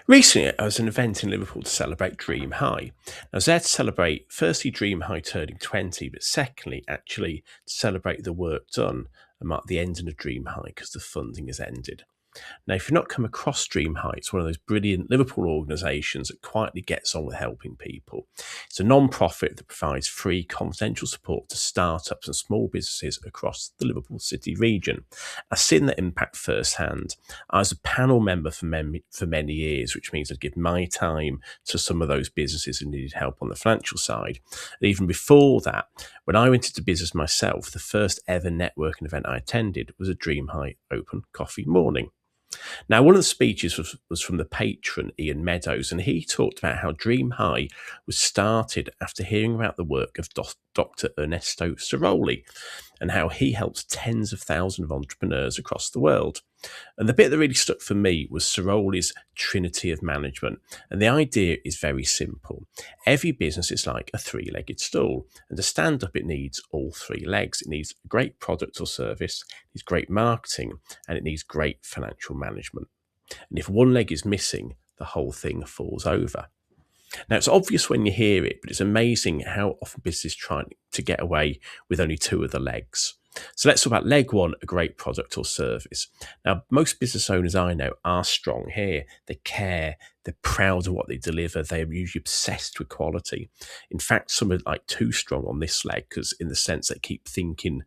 Recently, I was at an event in Liverpool to celebrate Dream High. I was there to celebrate, firstly, Dream High turning 20, but secondly, actually, to celebrate the work done and mark the ending of Dream High because the funding has ended. Now, if you've not come across Dream High, it's one of those brilliant Liverpool organisations that quietly gets on with helping people. It's a non-profit that provides free confidential support to startups and small businesses across the Liverpool City region. I've seen that impact firsthand. I was a panel member for many years, which means I'd give my time to some of those businesses who needed help on the financial side. And even before that, when I went into business myself, the first ever networking event I attended was a Dream High Open Coffee Morning. Now, one of the speeches was from the patron, Ian Meadows, and he talked about how Dream High was started after hearing about the work of Dr. Ernesto Sirolli and how he helps tens of thousands of entrepreneurs across the world. And the bit that really stuck for me was Sirolli's Trinity of management. And the idea is very simple. Every business is like a three-legged stool. And to stand up, it needs all three legs. It needs a great product or service, it needs great marketing, and it needs great financial management. And if one leg is missing, the whole thing falls over. Now, it's obvious when you hear it, but it's amazing how often businesses try to get away with only two of the legs. So let's talk about leg one, a great product or service. Now, most business owners I know are strong here. They care, they're proud of what they deliver, they're usually obsessed with quality. In fact, some are like too strong on this leg because in the sense they keep thinking,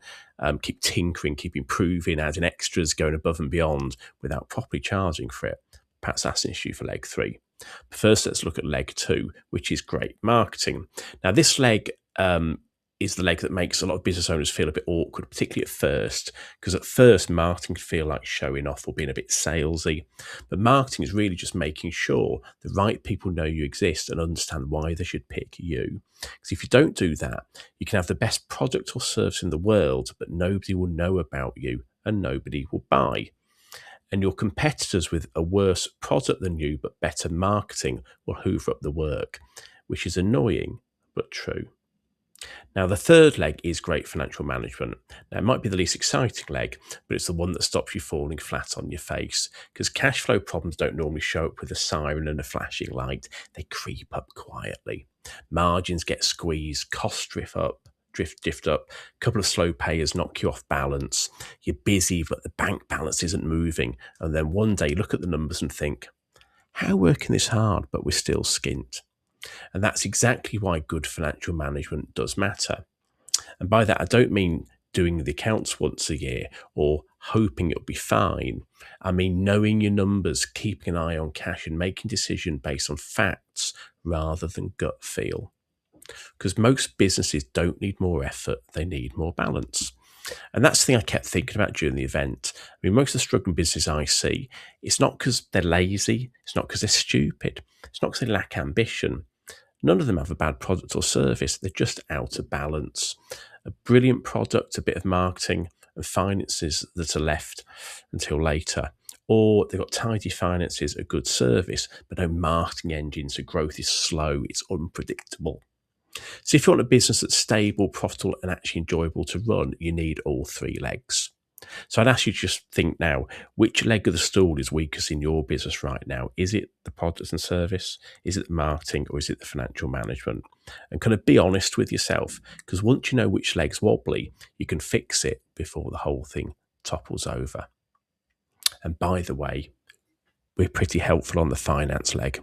keep tinkering, keep improving, adding extras, going above and beyond without properly charging for it. Perhaps that's an issue for leg three. But first, let's look at leg two, which is great marketing. Now, this leg is the leg that makes a lot of business owners feel a bit awkward, particularly at first, because at first, marketing can feel like showing off or being a bit salesy. But marketing is really just making sure the right people know you exist and understand why they should pick you. Because if you don't do that, you can have the best product or service in the world, but nobody will know about you and nobody will buy. And your competitors with a worse product than you but better marketing will hoover up the work, which is annoying but true. Now, the third leg is great financial management. Now, it might be the least exciting leg, but it's the one that stops you falling flat on your face because cash flow problems don't normally show up with a siren and a flashing light. They creep up quietly. Margins get squeezed, costs drift up, a couple of slow payers knock you off balance. You're busy, but the bank balance isn't moving. And then one day, look at the numbers and think, how are we working this hard, but we're still skint? And that's exactly why good financial management does matter. And by that, I don't mean doing the accounts once a year or hoping it'll be fine. I mean knowing your numbers, keeping an eye on cash and making decisions based on facts rather than gut feel. Because most businesses don't need more effort, they need more balance. And that's the thing I kept thinking about during the event. I mean, most of the struggling businesses I see, it's not because they're lazy, it's not because they're stupid, it's not because they lack ambition. None of them have a bad product or service, they're just out of balance. A brilliant product, a bit of marketing, and finances that are left until later. Or they've got tidy finances, a good service, but no marketing engine, so growth is slow, it's unpredictable. So if you want a business that's stable, profitable, and actually enjoyable to run, you need all three legs. So I'd ask you to just think now, which leg of the stool is weakest in your business right now? Is it the product and service? Is it the marketing? Or is it the financial management? And kind of be honest with yourself, because once you know which leg's wobbly, you can fix it before the whole thing topples over. And by the way, we're pretty helpful on the finance leg.